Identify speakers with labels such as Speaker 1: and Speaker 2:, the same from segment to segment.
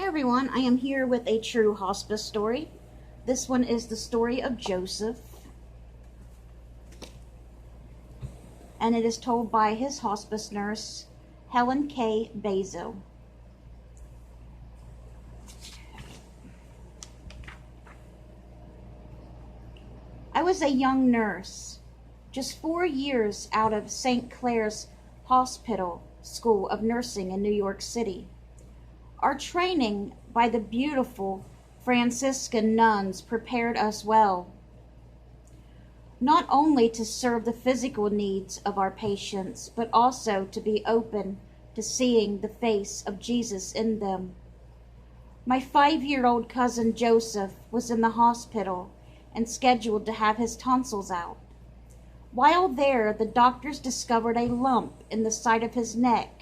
Speaker 1: Everyone, I am here with a true hospice story. This one is the story of Joseph, and it is told by his hospice nurse, Helen K. Bazo. I was a young nurse, just 4 years out of St. Clair's Hospital School of Nursing in New York City. Our training by the beautiful Franciscan nuns prepared us well, not only to serve the physical needs of our patients, but also to be open to seeing the face of Jesus in them. My 5-year-old cousin Joseph was in the hospital and scheduled to have his tonsils out. While there, the doctors discovered a lump in the side of his neck.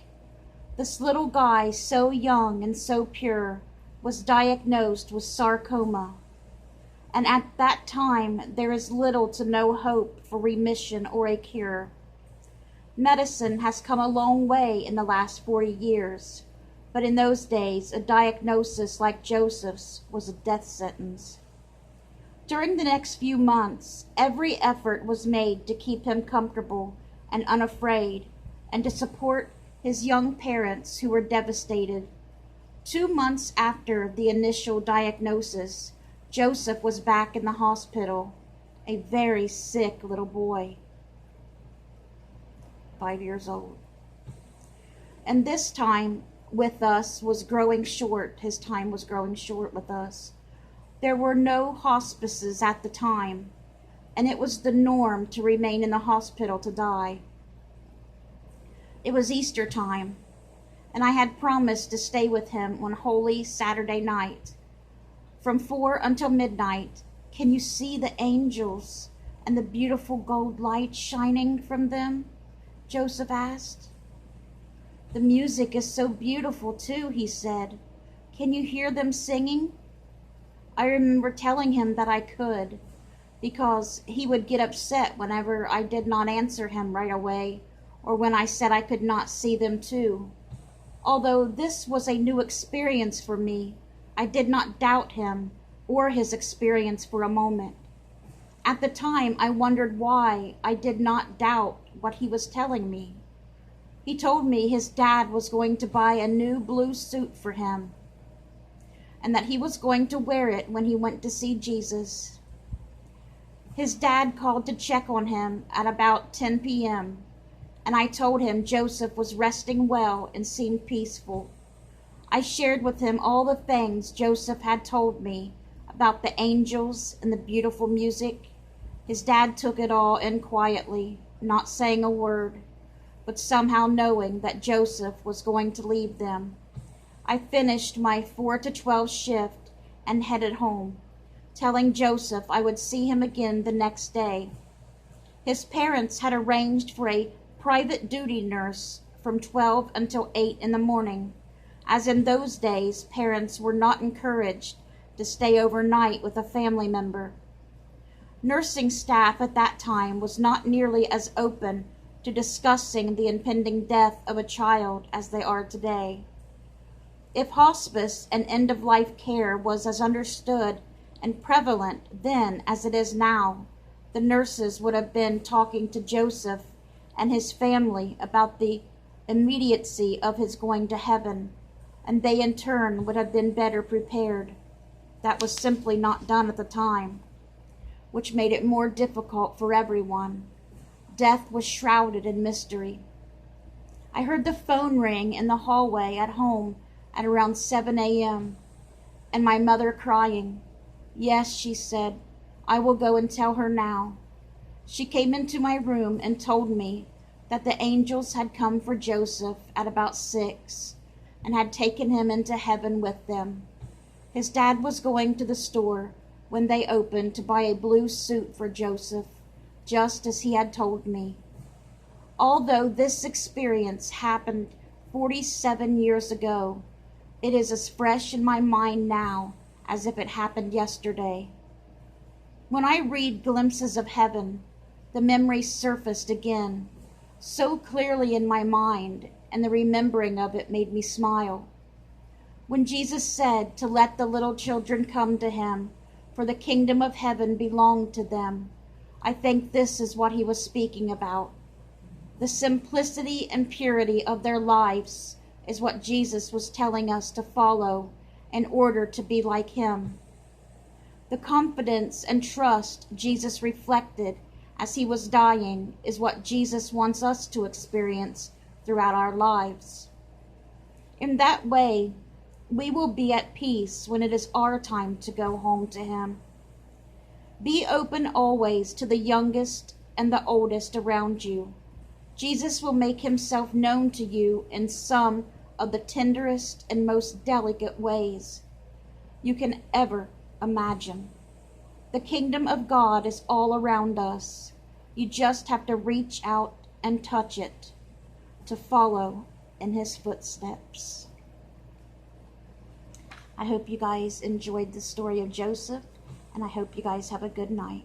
Speaker 1: This little guy, so young and so pure, was diagnosed with sarcoma. And at that time, there is little to no hope for remission or a cure. Medicine has come a long way in the last 40 years, but in those days, a diagnosis like Joseph's was a death sentence. During the next few months, every effort was made to keep him comfortable and unafraid, and to support his young parents who were devastated. 2 months after the initial diagnosis, Joseph was back in the hospital, a very sick little boy, 5 years old. And this time with us was growing short. His time was growing short with us. There were no hospices at the time, and it was the norm to remain in the hospital to die. It was Easter time, and I had promised to stay with him on Holy Saturday night. From 4 until midnight, can you see the angels and the beautiful gold light shining from them? Joseph asked. The music is so beautiful too, he said. Can you hear them singing? I remember telling him that I could, because he would get upset whenever I did not answer him right away, or when I said I could not see them too. Although this was a new experience for me, I did not doubt him or his experience for a moment. At the time, I wondered why I did not doubt what he was telling me. He told me his dad was going to buy a new blue suit for him, and that he was going to wear it when he went to see Jesus. His dad called to check on him at about 10 p.m., and I told him Joseph was resting well and seemed peaceful. I shared with him all the things Joseph had told me about the angels and the beautiful music. His dad took it all in quietly, not saying a word, but somehow knowing that Joseph was going to leave them. I finished my 4 to 12 shift and headed home, telling Joseph I would see him again the next day. His parents had arranged for a private duty nurse from 12 until 8 in the morning, as in those days parents were not encouraged to stay overnight with a family member. Nursing staff at that time was not nearly as open to discussing the impending death of a child as they are today. If hospice and end-of-life care was as understood and prevalent then as it is now, the nurses would have been talking to Joseph and his family about the immediacy of his going to heaven, and they in turn would have been better prepared. That was simply not done at the time, which made it more difficult for everyone. Death was shrouded in mystery. I heard the phone ring in the hallway at home at around 7 a.m., and my mother crying. Yes, she said, I will go and tell her now. She came into my room and told me that the angels had come for Joseph at about 6 and had taken him into heaven with them. His dad was going to the store when they opened to buy a blue suit for Joseph, just as he had told me. Although this experience happened 47 years ago, it is as fresh in my mind now as if it happened yesterday. When I read glimpses of heaven, the memory surfaced again, so clearly in my mind, and the remembering of it made me smile. When Jesus said to let the little children come to him, for the kingdom of heaven belonged to them, I think this is what he was speaking about. The simplicity and purity of their lives is what Jesus was telling us to follow in order to be like him. The confidence and trust Jesus reflected as he was dying is what Jesus wants us to experience throughout our lives. In that way, we will be at peace when it is our time to go home to him. Be open always to the youngest and the oldest around you. Jesus will make himself known to you in some of the tenderest and most delicate ways you can ever imagine. The kingdom of God is all around us. You just have to reach out and touch it to follow in his footsteps. I hope you guys enjoyed the story of Joseph, and I hope you guys have a good night.